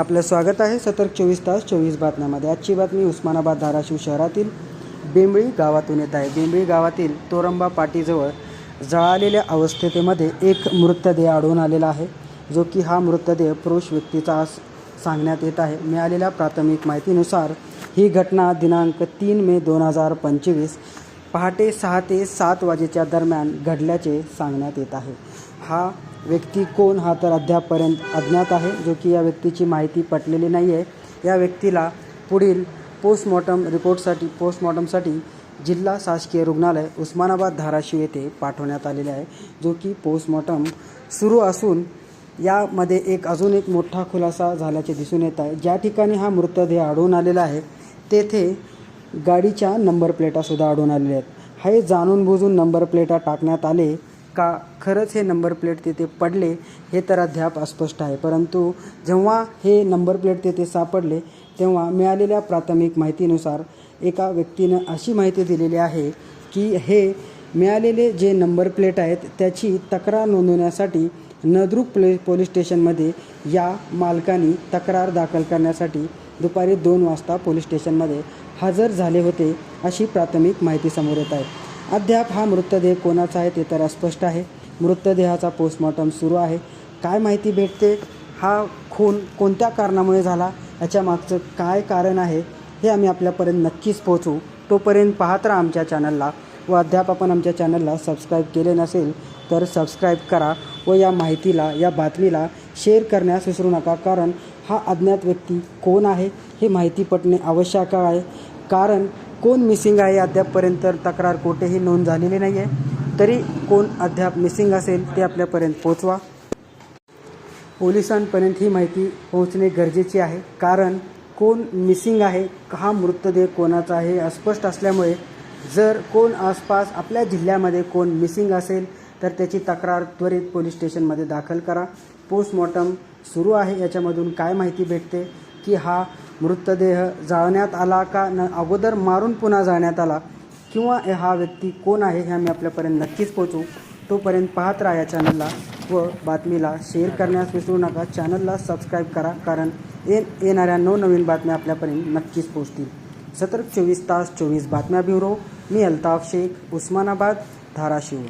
आपलं स्वागत आहे सतर्क 24 बातम्यामध्ये। आजची बातमी उस्मानाबाद धाराशिव शहरातील बेंबळी गावातून येत आहे। बेंबळी गावातील तोरंबा पाटीजवळ जळालेल्या अवस्थेमध्ये एक मृतदेह आढळून आलेला आहे, जो की हा मृतदेह पुरुष व्यक्तीचा सांगण्यात येत आहे। मिळालेल्या प्राथमिक माहितीनुसार ही घटना दिनांक 3 मे 2025 पहाटे 6 ते 7 वाजेच्या दरम्यान घडल्याचे सांगण्यात येत आहे। हा व्यक्ती कोण हा तर अद्यापपर्यंत अज्ञात आहे, जो की या व्यक्तीची माहिती पटलेली नाही आहे। या व्यक्तीला पुढील पोस्टमॉर्टमसाठी जिल्हा शासकीय रुग्णालय उस्मानाबाद धाराशिव येथे पाठवण्यात आलेले आहे, जो की पोस्टमॉर्टम सुरू असून यामध्ये अजून एक मोठा खुलासा झाल्याचे दिसून येत आहे। ज्या ठिकाणी हा मृतदेह आढळून आलेला आहे तेथे गाडीच्या नंबर प्लेटासुद्धा आढळून आलेल्या आहेत। हे जाणून बुजून नंबर प्लेटा टाकण्यात आले का खरंच हे नंबर प्लेट तिथे पडले हे तर अद्याप अस्पष्ट आहे। परंतु जेव्हा हे नंबर प्लेट तिथे सापडले तेव्हा मिळालेल्या प्राथमिक माहितीनुसार एका व्यक्तीने अशी माहिती दिलेली आहे की हे मिळालेले जे नंबर प्लेट आहेत त्याची तक्रार नोंदवण्यासाठी नद्रुक पोलीस स्टेशनमध्ये या मालकाने तक्रार दाखल करण्यासाठी दुपारी 2 वाजता पोलीस स्टेशनमध्ये हजर झाले होते, अशी प्राथमिक माहिती समोर येत आहे। अद्याप हा मृतदेह कोणाचा आहे ते तर अस्पष्ट आहे। मृतदेहाचा पोस्टमॉर्टम सुरू आहे। काय माहिती भेटते, हा खून कोणत्या कारणामुळे झाला, याच्या मागचं काय कारण आहे हे आम्ही आपल्यापर्यंत नक्कीच पोहोचू। तोपर्यंत पाहत राहा आमच्या चॅनलला व अद्याप आपण आमच्या चॅनलला सबस्क्राईब केले नसेल तर सबस्क्राईब करा व या माहितीला या बातमीला शेअर करण्यास विसरू नका, कारण हा अज्ञात व्यक्ती कोण आहे हे माहिती पटणे आवश्यक आहे। कारण कोण मिसिंग आहे अद्यापपर्यंत तक्रार कोठेही नोंद झालेली नाही आहे, तरी कोण अद्याप मिसिंग असेल ते आपल्यापर्यंत पोहोचवा। पोलिसांपर्यंत ही माहिती पोहोचणे गरजेचे आहे, कारण कोण मिसिंग आहे, हा मृतदेह कोणाचा आहे अस्पष्ट असल्यामुळे जर कोण आसपास आपल्या जिल्ह्यामध्ये कोण मिसिंग असेल तर त्याची तक्रार त्वरित पोलीस स्टेशनमध्ये दाखल करा। पोस्टमॉर्टम सुरू आहे। याच्यामधून काय माहिती भेटते की हा मृतदेह जाळण्यात आला का अगोदर मारून पुन्हा जाळण्यात आला, किंवा हा व्यक्ती कोण आहे हे आम्ही आपल्यापर्यंत नक्कीच पोहोचू। तोपर्यंत पाहत राहा या चॅनलला व बातमीला शेअर करण्यास विसरू नका। चॅनलला सबस्क्राईब करा, कारण येणाऱ्या नवनवीन बातम्या आपल्यापर्यंत नक्कीच पोहोचतील। सतर्क 24 बातम्या ब्युरो, मी अल्ताफ शेख, उस्मानाबाद धाराशिव।